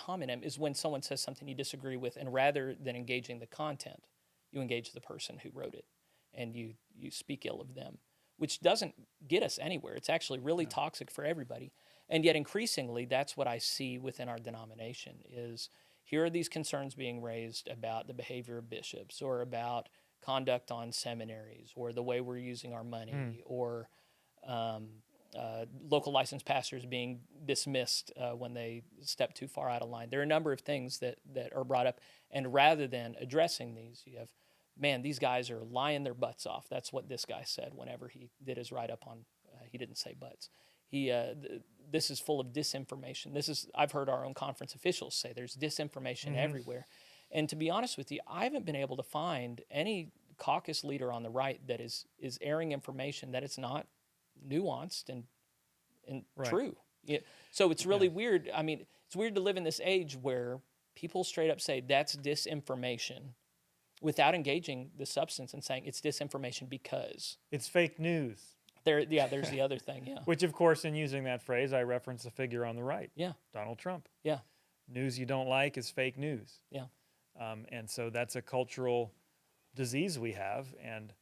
hominem is when someone says something you disagree with, and rather than engaging the content, you engage the person who wrote it, and you speak ill of them, which doesn't get us anywhere. It's actually really toxic for everybody. And yet increasingly, that's what I see within our denomination is, here are these concerns being raised about the behavior of bishops, or about conduct on seminaries, or the way we're using our money, or local licensed pastors being dismissed when they step too far out of line. There are a number of things that are brought up, and rather than addressing these, you have, man, these guys are lying their butts off. That's what this guy said whenever he did his write-up on, he didn't say butts. This is full of disinformation. I've heard our own conference officials say there's disinformation everywhere. And to be honest with you, I haven't been able to find any caucus leader on the right that is airing information that it's not nuanced and and Right. true. Yeah. So it's really weird. I mean, it's weird to live in this age where people straight up say that's disinformation without engaging the substance and saying it's disinformation because It's fake news. there's the other thing. Yeah. Which, of course, in using that phrase, I reference the figure on the right, Yeah. Donald Trump. Yeah. News you don't like is fake news. Yeah. And so that's a cultural disease we have, and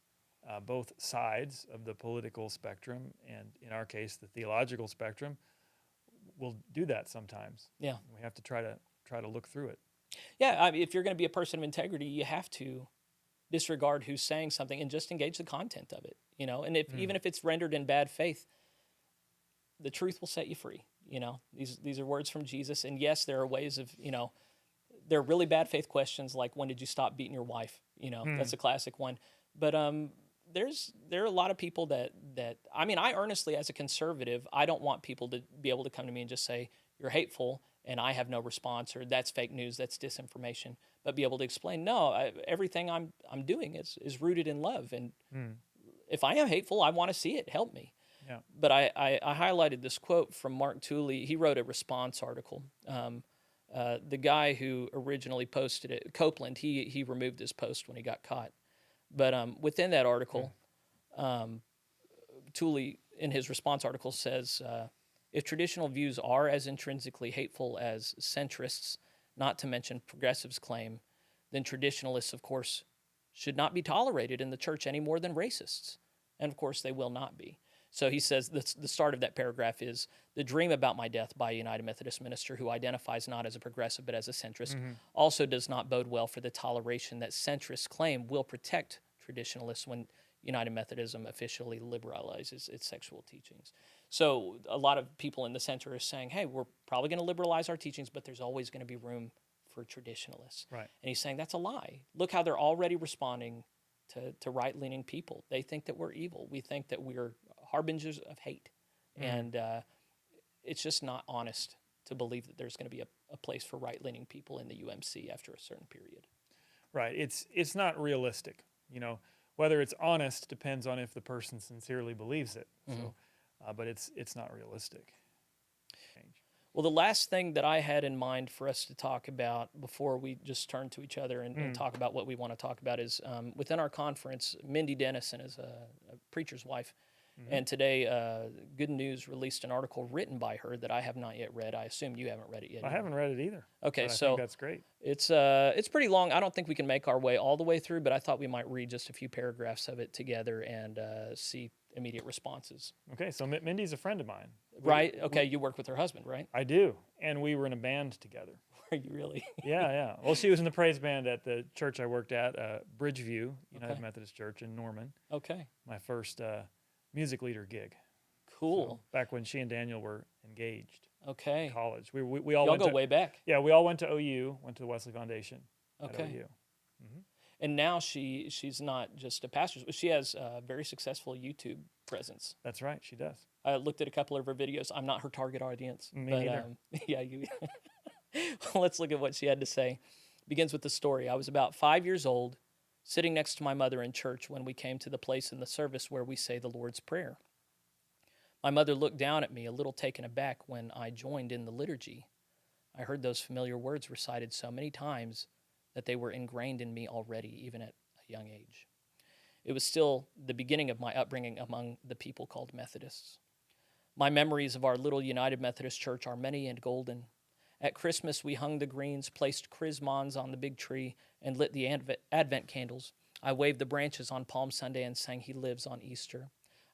both sides of the political spectrum, and in our case, the theological spectrum, will do that sometimes. Yeah. We have to try to look through it. Yeah. I mean, if you're going to be a person of integrity, you have to disregard who's saying something and just engage the content of it, and even if it's rendered in bad faith, the truth will set you free. These are words from Jesus, and yes, there are ways of, there are really bad faith questions like, when did you stop beating your wife? That's a classic one. But there are a lot of people that I mean, I earnestly, as a conservative, I don't want people to be able to come to me and just say you're hateful and I have no response, or that's fake news, that's disinformation, but be able to explain, no, everything I'm doing is rooted in love, and if I am hateful, I want to see it. Help me. Yeah. But I highlighted this quote from Mark Tooley. He wrote a response article. The guy who originally posted it, Copeland, he removed his post when he got caught. But within that article, Tooley, in his response article, says, if traditional views are as intrinsically hateful as centrists, not to mention progressives, claim, then traditionalists, of course, should not be tolerated in the church any more than racists. And of course, they will not be. So he says the start of that paragraph is, the dream about my death by a United Methodist minister who identifies not as a progressive but as a centrist also does not bode well for the toleration that centrists claim will protect traditionalists when United Methodism officially liberalizes its sexual teachings. So a lot of people in the center are saying, hey, we're probably going to liberalize our teachings, but there's always going to be room for traditionalists. Right. And he's saying that's a lie. Look how they're already responding to right-leaning people. They think that we're evil. We think that we're harbingers of hate. And it's just not honest to believe that there's going to be a place for right-leaning people in the UMC after a certain period. Right. It's not realistic. Whether it's honest depends on if the person sincerely believes it. So, but it's not realistic. Well, the last thing that I had in mind for us to talk about before we just turn to each other and talk about what we want to talk about is within our conference, Mindy Dennison is a preacher's wife. And today, Good News released an article written by her that I have not yet read. I assume you haven't read it yet. I haven't read it either. Okay, but I so think that's great. It's pretty long. I don't think we can make our way all the way through, but I thought we might read just a few paragraphs of it together and see immediate responses. Okay, so Mindy's a friend of mine. Right? Okay, you work with her husband, right? I do, and we were in a band together. Are you really? Yeah. Well, she was in the praise band at the church I worked at, Bridgeview United Methodist Church in Norman. Okay. My first music leader gig. Cool. So, back when she and Daniel were engaged. Okay. In college. We all Y'all went go to, way back. Yeah, we all went to OU, went to the Wesley Foundation at Okay. OU. And now she's not just a pastor. She has a very successful YouTube presence. That's right, she does. I looked at a couple of her videos. I'm not her target audience. Me but, neither. Yeah, you. Let's look at what she had to say. Begins with the story. I was about 5 years old, sitting next to my mother in church when we came to the place in the service where we say the Lord's Prayer. My mother looked down at me, a little taken aback when I joined in the liturgy. I heard those familiar words recited so many times that they were ingrained in me already, even at a young age. It was still the beginning of my upbringing among the people called Methodists. My memories of our little United Methodist Church are many and golden. At Christmas, we hung the greens, placed chrismons on the big tree, and lit the Advent candles. I waved the branches on Palm Sunday and sang He Lives on Easter.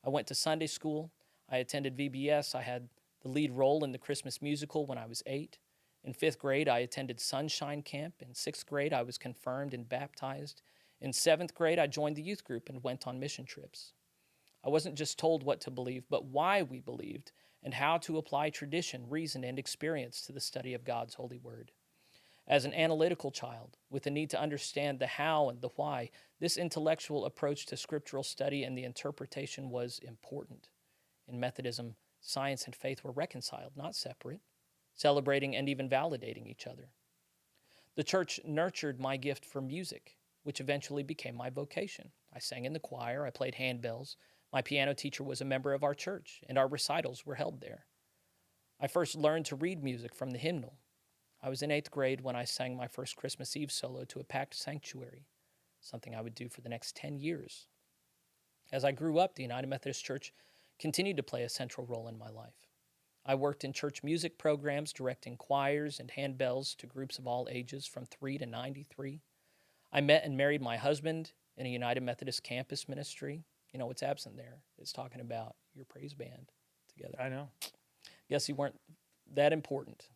I went to Sunday school. I attended VBS. I had the lead role in the Christmas musical when I was 8. In 5th grade, I attended Sunshine Camp. In 6th grade, I was confirmed and baptized. In 7th grade, I joined the youth group and went on mission trips. I wasn't just told what to believe, but why we believed and how to apply tradition, reason, and experience to the study of God's holy word. As an analytical child, with the need to understand the how and the why, this intellectual approach to scriptural study and the interpretation was important. In Methodism, science and faith were reconciled, not separate, celebrating and even validating each other. The church nurtured my gift for music, which eventually became my vocation. I sang in the choir, I played handbells, My piano teacher was a member of our church, and our recitals were held there. I first learned to read music from the hymnal. I was in 8th grade when I sang my first Christmas Eve solo to a packed sanctuary, something I would do for the next 10 years. As I grew up, the United Methodist Church continued to play a central role in my life. I worked in church music programs, directing choirs and handbells to groups of all ages from 3 to 93. I met and married my husband in a United Methodist campus ministry. You know, what's absent there is talking about your praise band together. I know. Guess you weren't that important.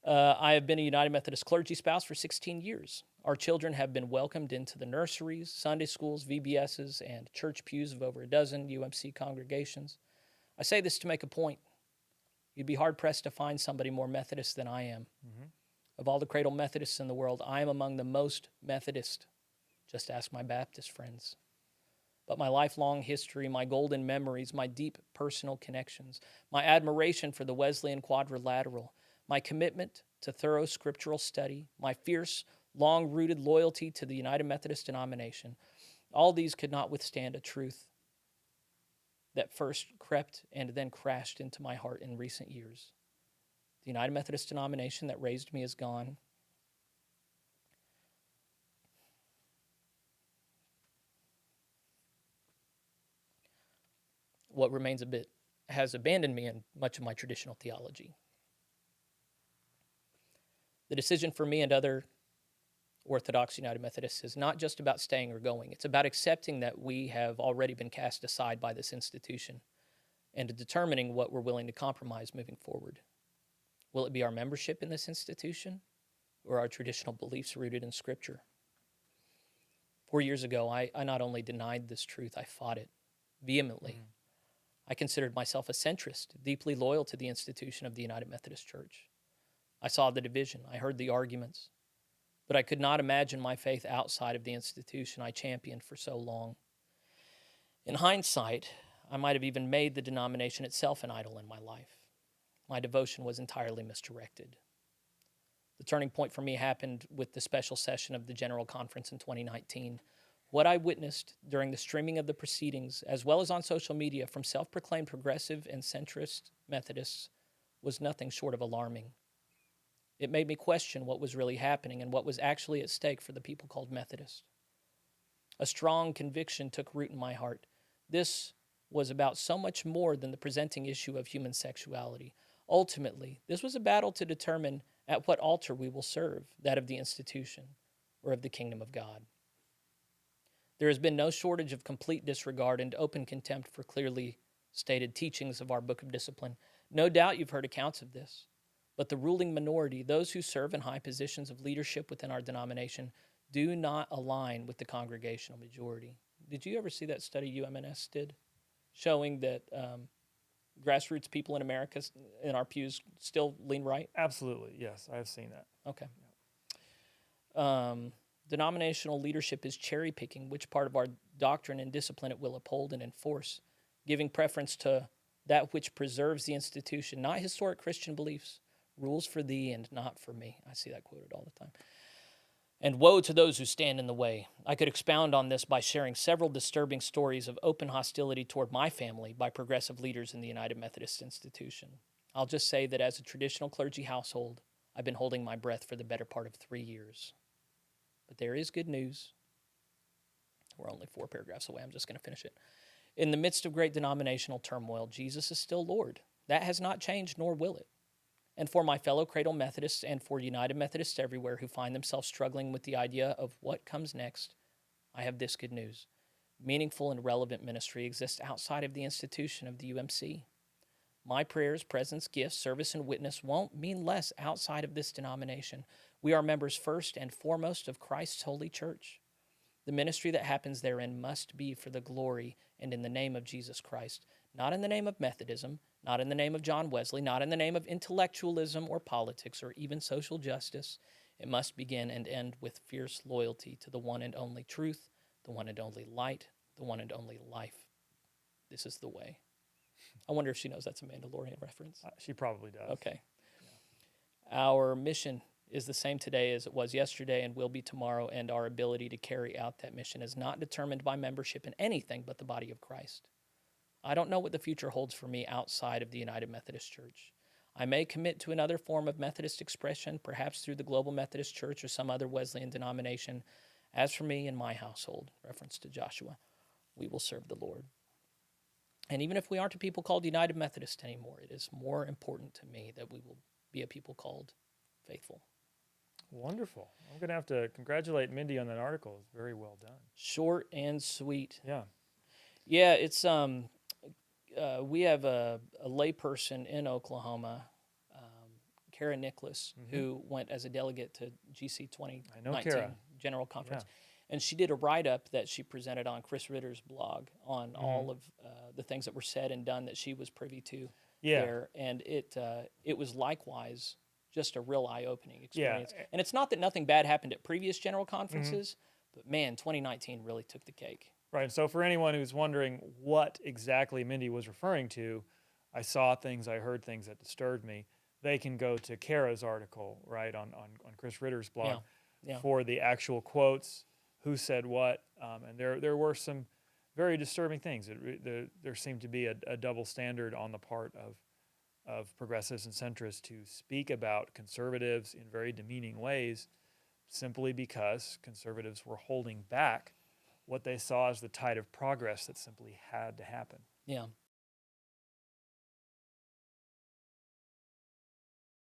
I have been a United Methodist clergy spouse for 16 years. Our children have been welcomed into the nurseries, Sunday schools, VBSs, and church pews of over a dozen UMC congregations. I say this to make a point. You'd be hard-pressed to find somebody more Methodist than I am. Mm-hmm. Of all the cradle Methodists in the world, I am among the most Methodist. Just ask my Baptist friends. But my lifelong history, my golden memories, my deep personal connections, my admiration for the Wesleyan Quadrilateral, my commitment to thorough scriptural study, my fierce, long-rooted loyalty to the United Methodist denomination, all these could not withstand a truth that first crept and then crashed into my heart in recent years. The United Methodist denomination that raised me is gone. What remains a bit has abandoned me in much of my traditional theology. The decision for me and other Orthodox United Methodists is not just about staying or going. It's about accepting that we have already been cast aside by this institution and determining what we're willing to compromise moving forward. Will it be our membership in this institution or our traditional beliefs rooted in Scripture? 4 years ago, I not only denied this truth, I fought it vehemently. Mm-hmm. I considered myself a centrist, deeply loyal to the institution of the United Methodist Church. I saw the division. I heard the arguments. But I could not imagine my faith outside of the institution I championed for so long. In hindsight, I might have even made the denomination itself an idol in my life. My devotion was entirely misdirected. The turning point for me happened with the special session of the General Conference in 2019. What I witnessed during the streaming of the proceedings, as well as on social media from self-proclaimed progressive and centrist Methodists, was nothing short of alarming. It made me question what was really happening and what was actually at stake for the people called Methodist. A strong conviction took root in my heart. This was about so much more than the presenting issue of human sexuality. Ultimately, this was a battle to determine at what altar we will serve, that of the institution or of the kingdom of God. There has been no shortage of complete disregard and open contempt for clearly stated teachings of our Book of Discipline. No doubt you've heard accounts of this. But the ruling minority, those who serve in high positions of leadership within our denomination, do not align with the congregational majority. Did you ever see that study UMNS did, showing that grassroots people in America, in our pews, still lean right? Absolutely, yes, I've seen that. Okay. Denominational leadership is cherry-picking which part of our doctrine and discipline it will uphold and enforce, giving preference to that which preserves the institution, not historic Christian beliefs. Rules for thee and not for me. I see that quoted all the time. And woe to those who stand in the way. I could expound on this by sharing several disturbing stories of open hostility toward my family by progressive leaders in the United Methodist institution. I'll just say that as a traditional clergy household, I've been holding my breath for the better part of 3 years. But there is good news. We're only 4 paragraphs away. I'm just going to finish it. In the midst of great denominational turmoil, Jesus is still Lord. That has not changed, nor will it. And for my fellow Cradle Methodists and for United Methodists everywhere who find themselves struggling with the idea of what comes next, I have this good news. Meaningful and relevant ministry exists outside of the institution of the UMC. My prayers, presence, gifts, service, and witness won't mean less outside of this denomination. We are members first and foremost of Christ's holy church. The ministry that happens therein must be for the glory and in the name of Jesus Christ, not in the name of Methodism, not in the name of John Wesley, not in the name of intellectualism or politics or even social justice. It must begin and end with fierce loyalty to the one and only truth, the one and only light, the one and only life. This is the way. I wonder if she knows that's a Mandalorian reference. She probably does. Okay. Yeah. Our mission is the same today as it was yesterday and will be tomorrow, and our ability to carry out that mission is not determined by membership in anything but the body of Christ. I don't know what the future holds for me outside of the United Methodist Church. I may commit to another form of Methodist expression, perhaps through the Global Methodist Church or some other Wesleyan denomination. As for me and my household, reference to Joshua, we will serve the Lord. And even if we aren't a people called United Methodist anymore, it is more important to me that we will be a people called faithful. Wonderful. I'm going to have to congratulate Mindy on that article. It's very well done. Short and sweet. Yeah. Yeah, it's we have a layperson in Oklahoma, Kara Nicholas, who went as a delegate to GC I know 2019 Kara. General Conference. And she did a write-up that she presented on Chris Ritter's blog on all of the things that were said and done that she was privy to there. And it was likewise just a real eye-opening experience. Yeah. And it's not that nothing bad happened at previous general conferences, but man, 2019 really took the cake. Right. And so for anyone who's wondering what exactly Mindy was referring to, I saw things, I heard things that disturbed me. They can go to Kara's article, right, on Chris Ritter's blog for the actual quotes, who said what, and there were some very disturbing things. There seemed to be a double standard on the part of progressives and centrists to speak about conservatives in very demeaning ways simply because conservatives were holding back what they saw as the tide of progress that simply had to happen. Yeah.